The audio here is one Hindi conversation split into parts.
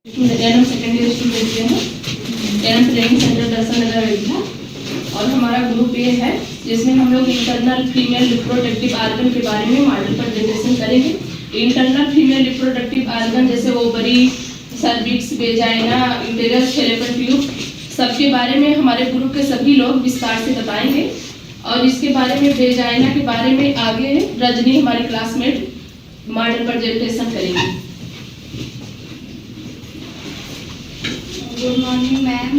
एनएम सेकेंडरी स्कूल देखते हैं, एनएम ट्रेनिंग सेंटर दर्शन नगर अयोध्या। और हमारा ग्रुप ए है जिसमें हम लोग इंटरनल फीमेल रिप्रोडक्टिव आर्गन के बारे में मॉडल प्रेजेंटेशन करेंगे। इंटरनल फीमेल रिप्रोडक्टिव आर्गन जैसे ovary, cervix, vagina, uterus, fallopian tube, सबके बारे में हमारे ग्रुप के सभी लोग विस्तार से बताएंगे। और इसके बारे में, वेजाइना के बारे में आगे रजनी हमारी क्लासमेट मॉडल प्रेजेंटेशन करेंगी। गुड मॉर्निंग मैम,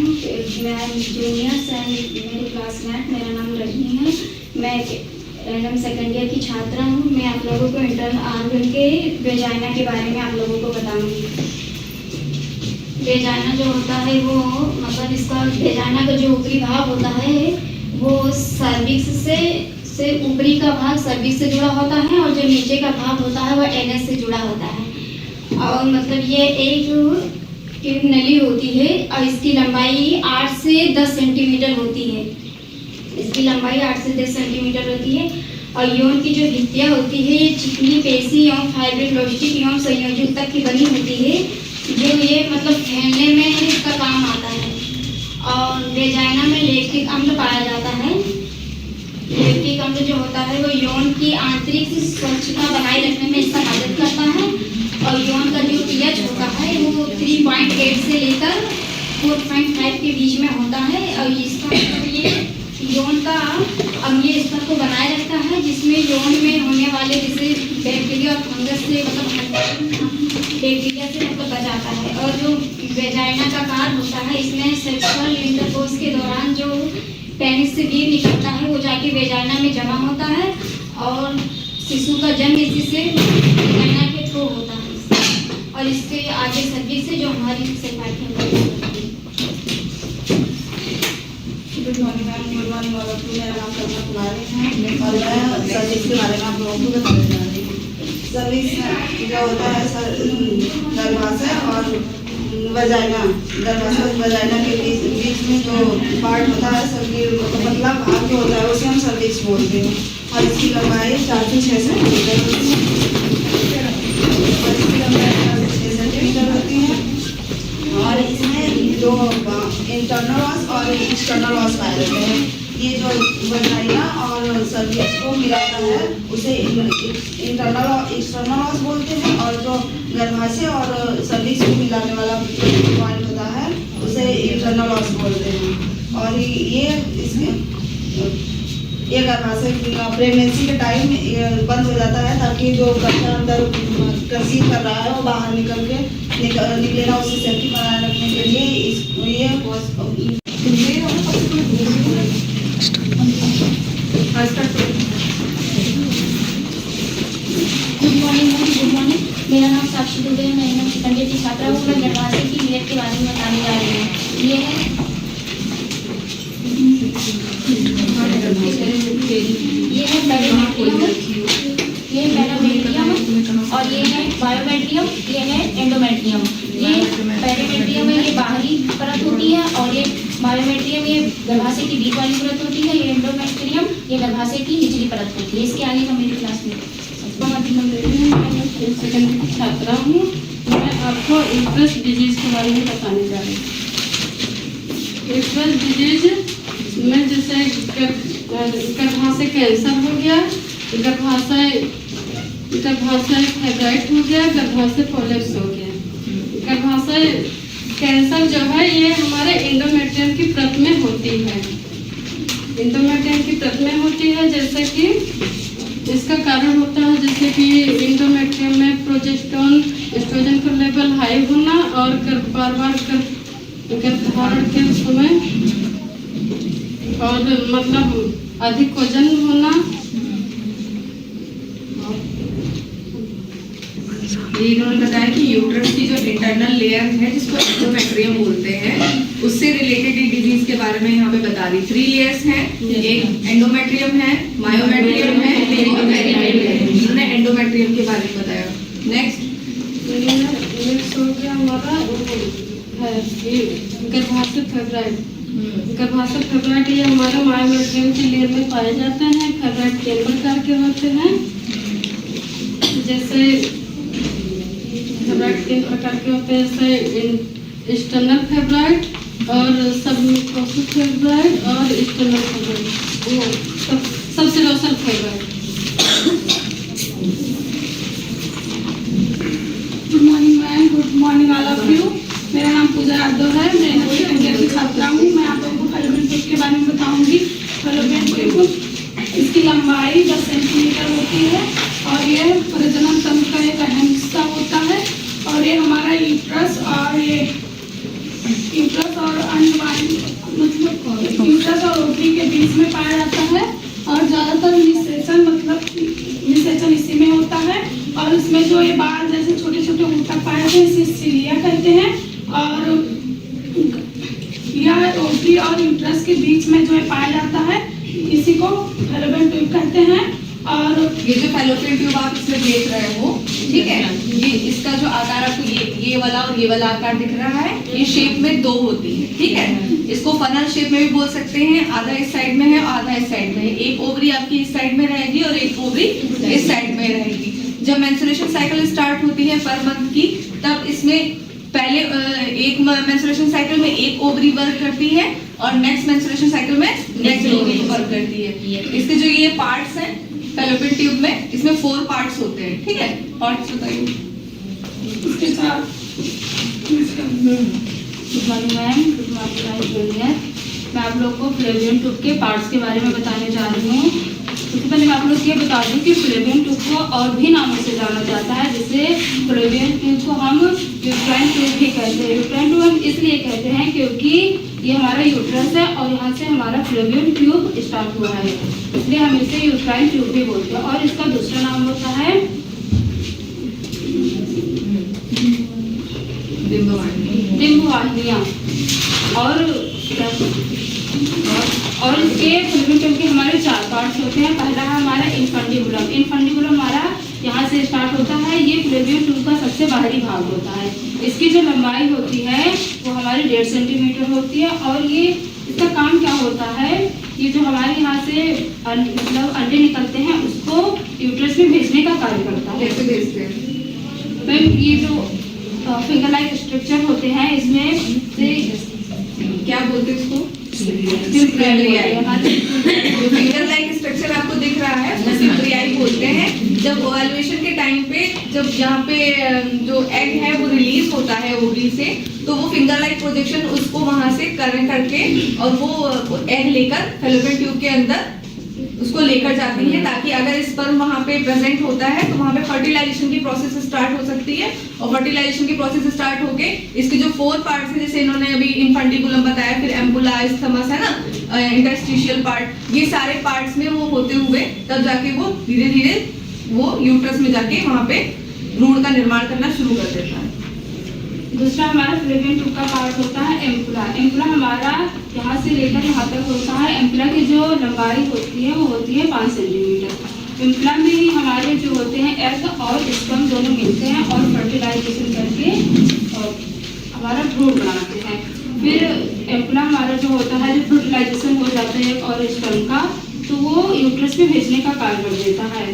मैं जूनियर्स एंड मेरी क्लासमेट, मेरा नाम रजनी है। मैं एनएम सेकेंड ईयर की छात्रा हूँ। मैं आप लोगों को इंटरनल आर्गन के वेजाइना के बारे में आप लोगों को बताऊंगी। वेजाइना जो होता है वो मतलब इसका वेजाइना का जो ऊपरी भाग होता है वो सर्विक्स से ऊपरी का भाग सर्विक्स से जुड़ा होता है और जो नीचे का भाग होता है वो एनएस से जुड़ा होता है। और मतलब ये एक नली होती है और इसकी लंबाई 8 से 10 सेंटीमीटर होती है। इसकी लंबाई 8 से 10 सेंटीमीटर होती है। और यौन की जो भित्तियाँ होती है ये चिकनी, पेशी एवं फाइब्रोब्लास्टिक एवं संयोजी ऊतक की बनी होती है, जो ये मतलब फैलने में इसका काम आता है। और वेजाइना में लैक्टिक अम्ल पाया जाता है। लैक्टिक अम्ल जो होता है वो यौन की आंतरिक स्वच्छता बनाए रखने में इसका मदद करता है। और यौन का जो pH होता है वो 3.8 से लेकर 4.5 के बीच में होता है। और इसका मतलब ये यौन का अम्लीय स्तर को बनाए रखता है, जिसमें यौन में होने वाले जैसे बैक्टीरिया और फंगस से बैक्टीरिया से मतलब बचाता है। और जो वेजाइना का कार्य होता है इसमें सेक्सुअल इंटरकोर्स के दौरान जो पेनिस से बीज निकलता है वो जाके वेजाइना में जमा होता है और शिशु का जन्म इसी से वेजाइना के थ्रू होता है। और इसके आगे सर्विस से जो हमारी good morning ma'am, good morning all of you. मेरा नाम कल्पना कुमारी है और मैं सर्विस के बारे में आप लोगों को बताने जा रही हूँ। सर्विस जो होता है गर्भाशय और वजाइना, गर्भाशय और वजाइना के बीच में जो पार्ट होता है पतला भाग जो होता है उसे हम सर्विस बोलते हैं। और इसकी लंबाई 4 से 6 सेंटीमीटर होती है। और इसकी लंबाई 4 से 6 सेंटीमीटर होती है। और इसमें जो इंटरनल वॉस और एक्सटर्नल वॉस पाए जाते हैं। ये जो वजाइना और सर्विक्स को मिलाता है उसे इंटरनल और एक्सटर्नल वॉस बोलते हैं। और जो गर्भाशय और सर्विक्स को मिलाने वाला पॉइंट होता है उसे इंटरनल वॉस बोलते हैं। और ये गर्भाशय प्रेगनेंसी के टाइम बंद हो जाता है ताकि जो बच्चा अंदर कंसीव कर रहा है वो बाहर निकले ना, उसे सेफ्टी बनाए रखने के लिए ये गुड मॉर्निंग, मेरा नाम साक्षी दुबे है। मैं एनएम सेकेंड ईयर की छात्रा हूँ। मैं गर्भाशय की लीड के बारे में बताने जा रही हूँ। ये है पेरीमेट्रियम और ये है बायोमेट्रियम, ये है एंडोमेट्रियम। ये पेरीमेट्रियम है, ये बाहरी परत होती है और ये बायोमेट्रियम ये गर्भाशय की बीच वाली परत होती है। ये एंडोमेट्रियम ये गर्भाशय की निचली परत होती है। इसके आगे का मेरी क्लास में सेकेंडरी की छात्रा हूँ। मैं आपको यूट्रस डिजीज के बारे में बताने जा रही हूँ। यूट्रस डिजीज में जैसे गर्भाशय कैंसर हो गया, गर्भाशय फाइब्राइड हो गया, गर्भाशय पोलिप्स हो गया। गर्भाशय कैंसर जो है ये हमारे एंडोमेट्रियम की परत में होती है। एंडोमेट्रियम की परत में होती है, जैसे कि इसका कारण होता है जैसे कि एंडोमेट्रियम में प्रोजेस्टेरोन एस्ट्रोजन का लेवल हाई होना और बार-बार गर्भधारण के समय और मतलब अधिक वजन होना। इन्होंने बताया कि यूट्रस की जो इंटरनल लेयर है जिसको एंडोमेट्रियम बोलते हैं उससे रिलेटेड डिजीज के बारे में यहाँ पे बता दी। 3 लेयर्स हैं, एक एंडोमेट्रियम है, मायोमेट्रियम है, इन्होंने एंडोमेट्रियम के बारे में बताया। नेक्स्ट हो गया हमारा गर्भाशय फाइब्राइड। गर्भाशय फेब्रॉइड ये हमारे मायोमेट्रियम की लेयर में पाए जाते हैं। फेब्रॉइड 3 प्रकार के होते हैं, जैसे फेब्रॉइड 3 प्रकार के होते हैं, जैसे एक्सटर्नल फेब्रॉइड और सबम्यूकोसल फेब्रॉइड और external fibroid, subserosal fibroid. Good morning ma'am, good morning all of you. मेरा नाम पूजा यादव है, मैं नेशनल इंडिया की छात्रा हूँ। मैं आप लोगों को फैलोपियन ट्यूब के बारे में बताऊंगी। फैलोपियन ट्यूब इसकी लंबाई 10 सेंटीमीटर होती है और ये प्रजनन तंत्र का एक अहम हिस्सा होता है। और ये हमारा यूट्रस और अंडवाहिनी मतलब यूट्रस और ओवरी के बीच में पाया जाता है और ज़्यादातर निषेचन निषेचन इसी में होता है। और उसमें जो ये बाल जैसे छोटे छोटे ऊतक पाए जाते हैं इसे सिलिया कहते हैं। और यह ओवरी और यूट्रस के बीच में जो है पाया जाता है इसी को फैलोपियन ट्यूब कहते हैं। और ये जो फैलोपियन ट्यूब आप इसमें देख रहे हो, ठीक है, ये इसका जो आकार आपको ये वाला और ये वाला आकार दिख रहा है, ये शेप में 2 होती है, ठीक है। इसको फनल शेप में भी बोल सकते हैं, आधा इस साइड में है और आधा इस साइड में है। एक ओवरी आपकी इस साइड में रहेगी और एक ओवरी इस साइड में रहेगी। जब मेंस्ट्रुएशन साइकिल स्टार्ट होती है पर मंथ की, तब इसमें पहले एक मेंस्ट्रुएशन साइकिल में एक ओवरी वर्क करती है और नेक्स्ट मेंस्ट्रुएशन साइकिल में नेक्स्ट ओवरी वर्क करती है। इसके जो ये पार्ट्स हैं फैलोपियन ट्यूब में, इसमें 4 पार्ट्स होते हैं, ठीक है। पार्ट्स बताइए। इसके साथ good morning ma'am, good morning junior. मैं आप लोग को फैलोपियन ट्यूब के पार्ट्स के बारे में बताने जा रही हूँ। सबसे पहले मैं आप लोग ये बता दूं कि फैलोपियन ट्यूब को और भी नामों से जाना जाता है, जैसे फैलोपियन ट्यूब को हम यूट्राइन ट्यूब भी कहते हैं। यूट्राइन ट्यूब हम इसलिए कहते हैं क्योंकि ये हमारा यूट्रस है और यहाँ से हमारा फैलोपियन ट्यूब स्टार्ट हुआ है, इसलिए हम इसे यूट्राइन ट्यूब भी बोलते हैं। और इसका दूसरा नाम होता है डिम्बवाहिनियाँ। और इसके फैलोपियन ट्यूब के हमारे 4 पार्ट्स होते हैं। पहला है हमारा इनफंडिबुलम। इनफंडिबुलम हमारा यहाँ से स्टार्ट होता है, ये फैलोपियन ट्यूब का सबसे बाहरी भाग होता है। इसकी जो लंबाई होती है वो हमारी 1.5 सेंटीमीटर होती है। और ये इसका काम क्या होता है, ये जो हमारे यहाँ से मतलब अंडे निकलते हैं उसको यूट्रस में भेजने का कार्य करता है। कैसे भेजते हैं मैम, ये जो फिंगर लाइक स्ट्रक्चर होते हैं इसमें से क्या बोलते हैं इसको? जो फिंगर लाइक स्ट्रक्चर आपको दिख रहा है उसको सिम्प्रियाई बोलते हैं। जब ओवल्यूशन के टाइम पे जब यहाँ पे जो एग है वो रिलीज होता है ओवरी से, तो वो फिंगर लाइक प्रोजेक्शन उसको वहां से करके और वो एग लेकर फैलोपियन ट्यूब के अंदर उसको लेकर जाती है, ताकि अगर स्पर्म वहाँ पे प्रेजेंट होता है तो वहाँ पे फर्टिलाइजेशन की प्रोसेस स्टार्ट हो सकती है। और फर्टिलाइजेशन की प्रोसेस स्टार्ट होके इसके जो 4 पार्ट्स हैं, जैसे इन्होंने अभी इनफंडिबुलम बताया, फिर एम्बुला, स्थमस है ना, इंटरस्टिशियल पार्ट, ये सारे पार्ट्स में वो होते हुए तब जाके वो धीरे धीरे वो यूट्रस में जाके वहाँ पे भ्रूण का निर्माण करना शुरू कर देता है। दूसरा हमारा फैलोपियन ट्यूब का पार्ट होता है एम्पुला। एम्पुला हमारा यहाँ से लेकर यहाँ तक होता है। एम्पुला की जो लंबाई होती है वो होती है 5 सेंटीमीटर। एम्पुला में ही हमारे जो होते हैं एग और स्पर्म दोनों मिलते हैं और फर्टिलाइजेशन करके और हमारा भ्रूण बनाते हैं। फिर एम्पुला हमारा जो होता है, जब फर्टिलाइजेशन हो जाता है एग और स्पर्म का, तो वो यूट्रस में भेजने का कार्य कर देता है।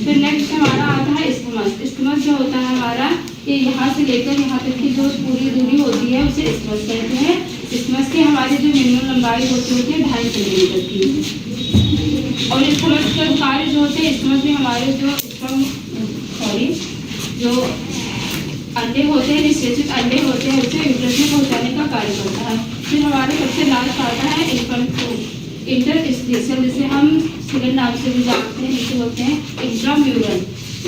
फिर नेक्स्ट हमारा आता है स्टमस। स्टमस जो होता है हमारा, ये यहाँ से लेकर यहाँ तक की जो पूरी दूरी होती है उसे स्टमस कहते हैं। स्टमस की हमारी जो मिनिमम लंबाई होती है 2.5 सेंटीमीटर की। और स्टमस का कार्य जो होते हैं, स्टमस में हमारे जो अंडे होते हैं, निषेचित अंडे होते हैं, उसे यूट्रस में पहुँचाने का कार्य करता है। फिर हमारे सबसे लास्ट आता है इंटरस्टिशियल, जिसे हम सिगल नाम से भी जानते हैं, इसे होते हैं इंट्राम्यूरल।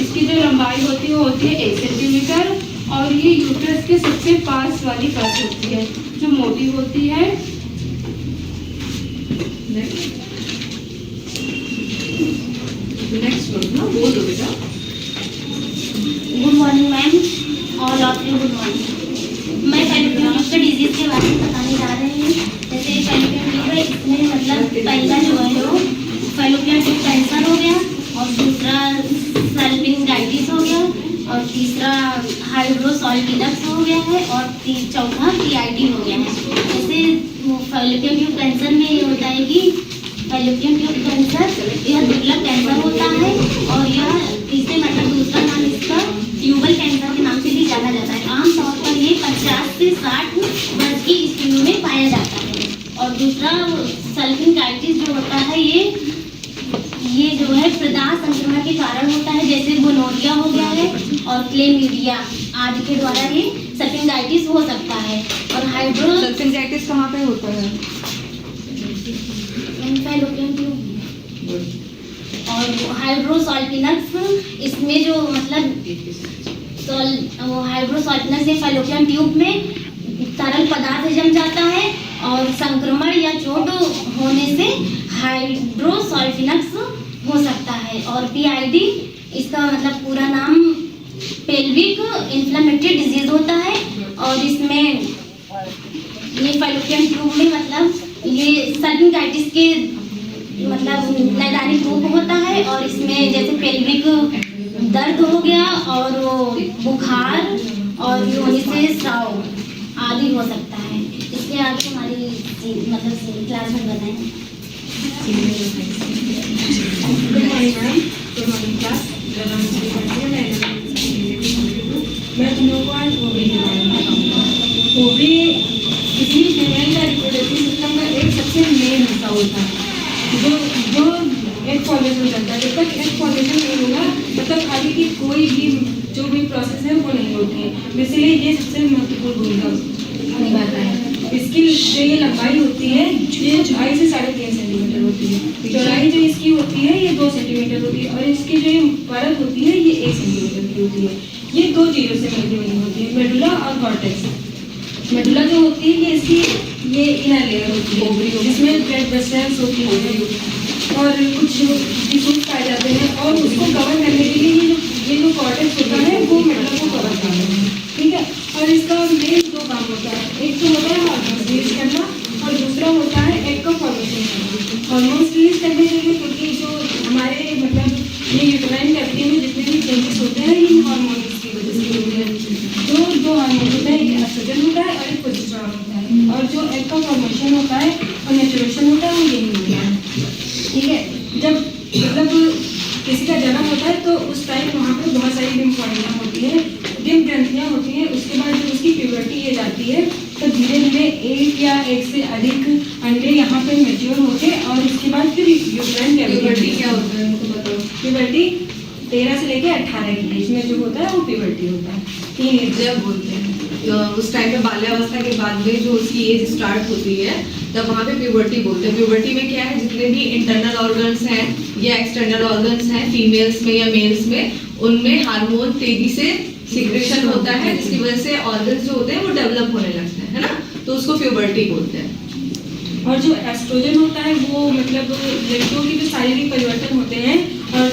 इसकी जो लंबाई होती है वो होती है 1 सेंटीमीटर और ये यूट्रस के सबसे पास वाली परत होती है जो मोटी होती है। Good morning ma'am, all of you good morning. मैं फैलोपियन ट्यूब के डिजीज के बारे में बताने जा रही हूँ। जैसे फैलोपियन ट्यूब है, इसमें मतलब पहला जो है वो फैलोपियन ट्यूब कैंसर हो गया और दूसरा सल्पिंगाइटिस हो गया और तीसरा हाइड्रोसॉल्टिनक्स हो गया है और चौथा PID हो गया है। जैसे वो फैलोपियन ट्यूब कैंसर में ये होता है कि फैलोपियन ट्यूब कैंसर यह दुर्लभ कैंसर होता है और यह तीसरे मतलब दूसरा नाम इसका ट्यूबल कैंसर के नाम से भी जाना जाता है। आमतौर पर ये 50 से 60 वर्ष की स्त्रियों में पाया जाता है। और दूसरा सल्फिंगाइटिस जो होता है ये जो है प्रदाह संक्रमण के कारण होता है, जैसे गोनोरिया हो गया है और क्लेमीडिया आदि के द्वारा ये सल्फिंगाइटिस हो सकता है। और सल्फिंगाइटिस कहाँ पे होता है? फैलोपियन ट्यूब और हाइड्रोसॉल्टिनक्स इसमें जो मतलब हाइड्रोसॉल्टिनक्स ये फैलोपियन ट्यूब में तरल पदार्थ जम जाता है और संक्रमण या चोट होने से हाइड्रोसॉल्टिनक्स हो सकता है। और PID इसका मतलब पूरा नाम पेल्विक इन्फ्लेमेटरी डिजीज होता है और इसमें ये फैलोपियन ट्यूब में मतलब ये सल्फिंगाइटिस के मतलब नैदानिक रूप होता है और इसमें जैसे पेल्विक दर्द हो गया और वो बुखार और योनि से स्राव आदि हो सकता है। इसके आगे हमारी मतलब क्लास में बताएं। मैं तुम लोगों को आज ओवरी के बारे में बताऊंगा। ओवरी किसी भी फीमेल का रिप्रोडक्टिव सिस्टम का एक सबसे मेन हिस्सा होता है जो एग फॉर्मेशन करता है। जब तक एग फॉर्मेशन नहीं होगा तब तक आगे की कोई भी जो भी प्रोसेस है वो नहीं होती है। इसलिए ये सबसे महत्वपूर्ण भूमिका निभाता है। इसकी जो ये लंबाई होती है ये 2.5 से 3.5 सेंटीमीटर होती है। चौड़ाई जो इसकी होती है ये 2 सेंटीमीटर होती है और इसकी जो परत होती है ये 1 सेंटीमीटर की होती है। ये दो चीज़ों से मिलती हुई होती है, मेडुला और कॉर्टेक्स। मेडुला जो होती है ये इसकी ये इनर लेयर होती है जिसमें ब्लड वेसल्स होती है और कुछ टिश्यूज पाए जाते हैं और उसको कवर करने के लिए ये जो कॉर्टेक्स होता है वो मेडुला को कवर करता है। ठीक है, और इसका मेन 2 काम होता है। एक तो होता है हार्मोन्स रिलीज करना और दूसरा होता है एग का फॉर्मेशन करना। हार्मोन्स रिलीज करने के लिए क्योंकि जो हमारे मतलब ये यूट्राइन कैविटी में जितने भी चेंजेस होते हैं ये हार्मोन्स की वजह से होते हैं। जो 2 हार्मोन होते हैं, एक एस्ट्रोजन होता है और एक प्रोजेस्टेरोन होता है और जो एग का फॉर्मेशन होता है और मैच्योरेशन होता है वो यही होता है। ठीक है, जब मतलब किसी का जन्म होता है तो उस टाइम वहाँ पे बहुत सारी लिम्फोइडिया होती है, लिम्फ ग्रंथियाँ होती हैं। उसके बाद जब उसकी प्यूबर्टी एज आती है तो धीरे धीरे 1 या 1 से अधिक अंडे यहाँ पे मैच्योर होते हैं और उसके बाद फिर यूट्राइन कैविटी क्या होता है उनको बताओ। प्यूबर्टी 13 से लेके 18 के बीच में जो होता है वो प्यूबर्टी होता है। 3 एज जब बोलते हैं तो उस टाइम पे बाल्यावस्था के बाद में जो उसकी एज स्टार्ट होती है तब वहाँ पे प्यूबर्टी बोलते हैं। प्यूबर्टी में क्या है, जितने भी इंटरनल ऑर्गन्स हैं या एक्सटर्नल ऑर्गन्स हैं फीमेल्स में या मेल्स में, उनमें हार्मोन तेजी से सिक्रेशन होता है जिसकी वजह से ऑर्गन्स जो होते हैं वो डेवलप होने लगते हैं, है ना, तो उसको प्यूबर्टी बोलते हैं। और जो एस्ट्रोजन होता है वो मतलब लड़कियों की जो शारीरिक परिवर्तन होते हैं और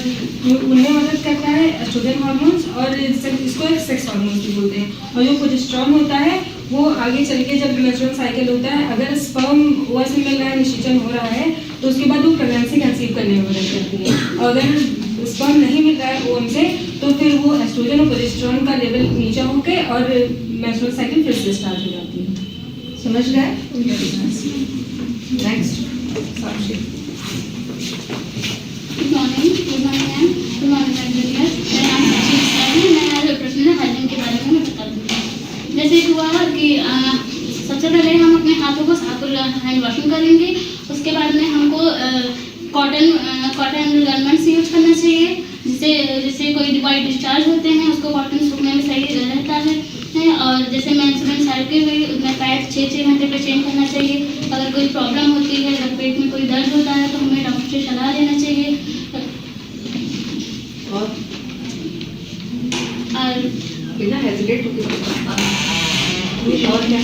उनमें मदद करता है एस्ट्रोजन हार्मोन्स और इसको एक सेक्स हार्मोन्स भी बोलते हैं। और जो प्रोजेस्टेरोन होता है वो आगे चल के जब मेंस्ट्रुअल साइकिल होता है, अगर स्पर्म ओवम से मिल रहा है, निषेचन हो रहा है तो उसके बाद वो प्रेगनेंसी कंसीव करने में मदद करती है। और अगर स्पर्म नहीं मिल रहा है ओवम से तो फिर वो एस्ट्रोजन और प्रोजेस्टेरोन का लेवल नीचे होकर और मेंस्ट्रुअल साइकिल फिर से स्टार्ट हो जाती है। समझ गए? Next Sakshi. Good morning ma'am, good morning ma'am junior. मेरा नाम साक्षी मिश्रा है। मैं आज ऑपरेशनल हाइजीन के बारे में बता दूँगी। जैसे हुआ कि सबसे पहले हम अपने हाथों को साफ हैंड वॉशिंग करेंगे। उसके बाद में हमको कॉटन गारमेंट्स यूज करना चाहिए जिससे कोई वाइट डिस्चार्ज होते हैं उसको कॉटन सूखने में सही रहता है। और जैसे मेंस्ट्रुअल साइकिल हुई उसमें पैड 6 घंटे पे चेंज करना चाहिए। अगर कोई प्रॉब्लम होती है, अगर पेट में कोई दर्द होता है तो हमें डॉक्टर से सलाह लेना चाहिए। और बिना हेजिटेट और क्या,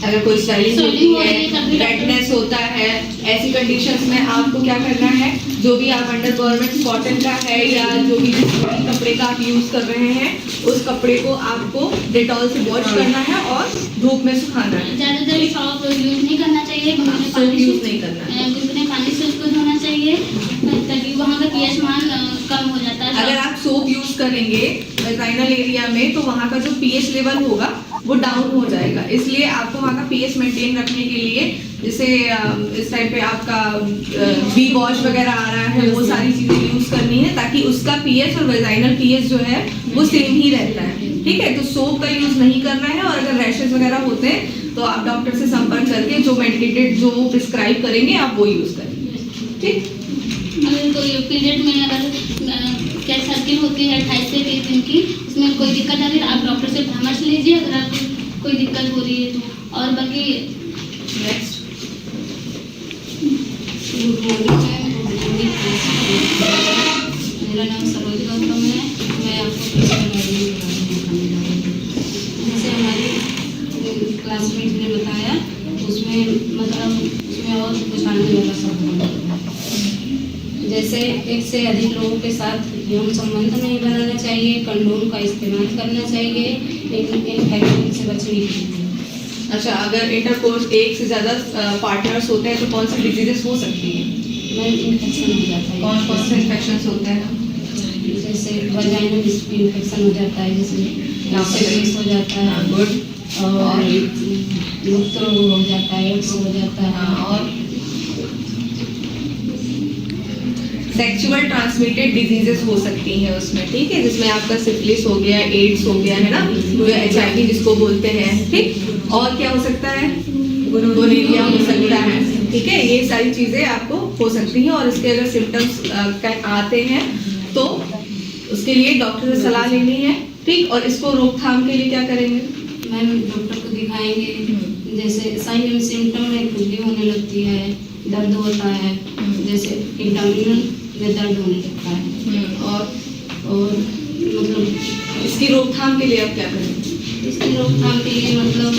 अगर कोई स्वेलिंग है, रेडनेस होता है, ऐसी कंडीशंस में आपको क्या करना है, जो भी आप अंडर गारमेंट्स कॉटन का है या जो भी कपड़े का आप यूज कर रहे हैं उस कपड़े को आपको डेटॉल से वॉश करना है और धूप में सुखाना है। ज़्यादा देर सॉप यूज नहीं करना चाहिए, गुनगुने पानी से उसको धोना चाहिए ताकि वहाँ का पीएच मान कम हो जाता है। अगर आप सोप यूज करेंगे वेजाइनल एरिया में, तो वहाँ का जो पीएच लेवल होगा वो डाउन हो जाएगा। इसलिए आपको वहाँ का पीएच मेंटेन रखने के लिए, जैसे इस टाइम पे आपका बी वॉश वगैरह आ रहा है, वो सारी चीजें यूज करनी है ताकि उसका पीएच और वेजाइनल पीएच जो है वो सेम ही रहता है। ठीक है, तो सोप का यूज नहीं करना है, और अगर रैशेस वगैरह होते हैं तो आप डॉक्टर से संपर्क करके जो मेडिकेटेड जो प्रिस्क्राइब करेंगे आप वो यूज करेंगे। ठीक, अगर कोई पीरियड में अगर क्या सर्किल होती है 28 से 30 दिन की, उसमें कोई दिक्कत आ रही है आप डॉक्टर से परामर्श लीजिए अगर आपको कोई दिक्कत हो रही है तो। और बाकी नेक्स्ट, मेरा नाम सरोज गौतम है, मैं आपको जैसे हमारी क्लासमेट ने बताया उसमें मतलब उसमें और कुछ आने वाला सब जैसे एक से अधिक लोगों के साथ यौन संबंध नहीं बनाना चाहिए, कंडोम का इस्तेमाल करना चाहिए इन्फेक्शन से बचने के लिए। अच्छा, अगर इंटरकोर्स एक से ज्यादा पार्टनर्स होते हैं तो कौन सी डिजीजेस हो सकती है? इन्फेक्शन हो जाता है। कौन कौन से इन्फेक्शन होते हैं? जैसे वजाइनल इन्फेक्शन हो जाता है, जैसे हो जाता है, गुड, और मूत्र हो जाता है, एड्स हो जाता है, और सेक्सुअल ट्रांसमिटेड डिजीजेस हो सकती हैं उसमें। ठीक है, जिसमें आपका सिफिलिस हो गया, एड्स हो गया, है ना, HIV जिसको बोलते हैं। ठीक, और क्या हो सकता है? गोनोरिया हो सकता है। ठीक है, ये सारी चीजें आपको हो सकती हैं, और इसके अगर सिम्टम्स आते हैं तो उसके लिए डॉक्टर से सलाह लेनी है। ठीक, और इसको रोकथाम के लिए क्या करेंगे? मैम डॉक्टर को दिखाएंगे। जैसे साइन एंड सिम्टम में खुजली होने लगती है, दर्द होता है, जैसे एब्डोमिनल में दर्द होने लगता है, और मतलब इसकी रोकथाम के लिए आप क्या करेंगे? इसकी रोकथाम के लिए मतलब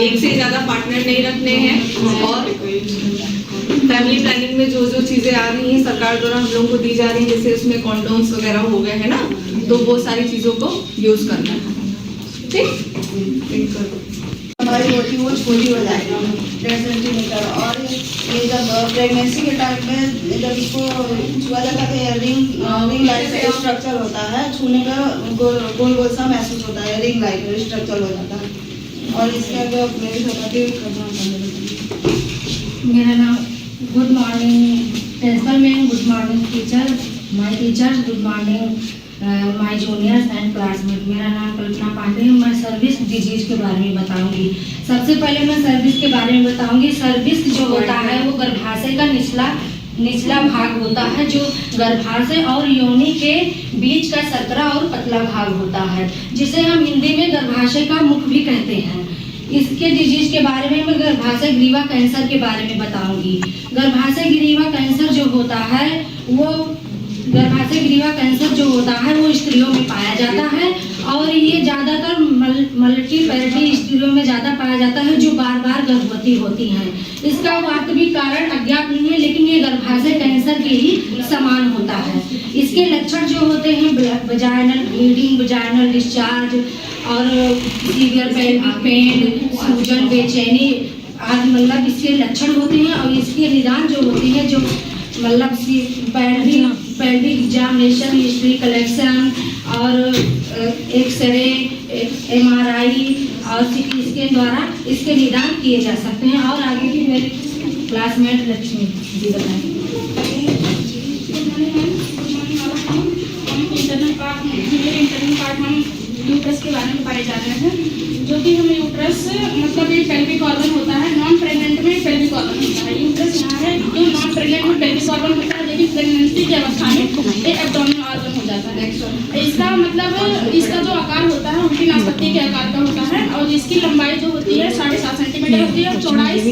एक से ज्यादा पार्टनर नहीं रखने हैं, और फैमिली प्लानिंग में जो जो चीजें आ रही हैं सरकार द्वारा हम लोगों को दी जा रही हैं, जैसे उसमें कॉन्डोम्स वगैरह हो गए हैं ना, तो वो सारी चीजों को यूज करना है। ठीक, हमारी होती वो छोटी हो जाएगी 1.5 सेंटीमीटर। और ये जब प्रेगनेंसी के टाइम में जब इसको छुआ जाता है, रिंग लाइट का स्ट्रक्चर होता है, छूने का गोल गोल सा महसूस होता है, रिंग लाइट स्ट्रक्चर हो जाता है, और इसके अगर मेरी करना। मेरा नाम, good morning principal ma'am, good morning teacher, my teachers, good morning my juniors and classmate. मेरा नाम कल्पना पांडे है। मैं सर्विस डिजीज के बारे में बताऊंगी। सबसे पहले मैं सर्विस के बारे में बताऊंगी। सर्विस जो होता है वो गर्भाशय का निचला भाग होता है, जो गर्भाशय और योनि के बीच का सकरा और पतला भाग होता है, जिसे हम हिंदी में गर्भाशय का मुख भी कहते हैं। इसके डिजीज के बारे में मैं गर्भाशय ग्रीवा कैंसर के बारे में बताऊंगी। गर्भाशय ग्रीवा कैंसर जो होता है वो स्त्रियों में पाया जाता है, और ये ज्यादातर मल्टीपैरिटी स्त्रियों में ज्यादा पाया जाता है जो बार बार गर्भवती होती हैं। इसका वास्तविक कारण अज्ञात नहीं है, लेकिन ये गर्भाशय कैंसर के ही समान होता है। इसके लक्षण जो होते हैं वजाइनल ब्लीडिंग, वजाइनल डिस्चार्ज, और सीवियर पेल्विक पेन, सूजन, बेचैनी आदि मतलब इसके लक्षण होते हैं। और इसके निदान जो होते हैं, जो मतलब पेल्विक एग्जामिनेशन, हिस्ट्री कलेक्शन, और एक्सरे, MRI और CT स्कैन द्वारा इसके निदान किए जा सकते हैं। और आगे की मेरे क्लासमेट लक्ष्मी जी बताएंगे। इंटरनल पार्ट हम यूट्रस के बारे में पढ़े जा रहे हैं, जो कि हमें यूट्रस मतलब एक पेल्विक ऑर्गन होता है। नॉन प्रेग्नेंट में पेल्विक ऑर्गन होता है। यूट्रस यहाँ है जो नॉन प्रेग्नेंट में पेल्विक ऑर्गन होता है, लेकिन प्रेगनेंसी के अवस्था में एक एब्डोमिनल ऑर्गन हो जाता है। इसका मतलब इसका जो आकार होता है उनकी नाशपत्ती के आकार का होता है, और इसकी लंबाई जो होती है 7.5 सेंटीमीटर होती है, और चौड़ाई 5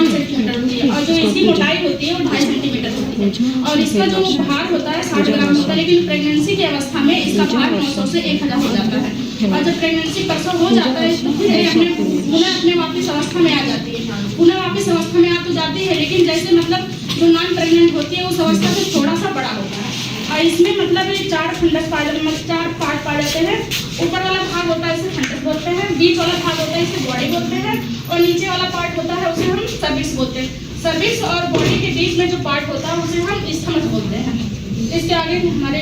सेंटीमीटर होती है, और जो इसकी मोटाई होती है वो 2.5 सेंटीमीटर होती है। और इसका जो भार होता है 60 ग्राम होता है, लेकिन प्रेगनेंसी की अवस्था में इसका भार 900 से 1000 हो जाता है। और जब प्रेगनेंसी प्रसव हो जाता है तो फिर अपने वापस अवस्था में आ जाती है, पुनः वापस अवस्था में आ तो जाती है, लेकिन जैसे मतलब जो नॉन प्रेग्नेंट होती है उस अवस्था से थोड़ा सा बड़ा होता है। और इसमें मतलब 4 फंडस पाए जाते हैं, मतलब 4 पार्ट पाए जाते हैं। ऊपर वाला भाग होता है इसे फंडस बोलते हैं, बीच वाला भाग होता है इसे बॉडी बोलते हैं, और नीचे वाला पार्ट होता है उसे हम सर्विक्स बोलते हैं। सर्विक्स और बॉडी के बीच में जो पार्ट होता है उसे हम स्थमस बोलते हैं। इसके आगे हमारे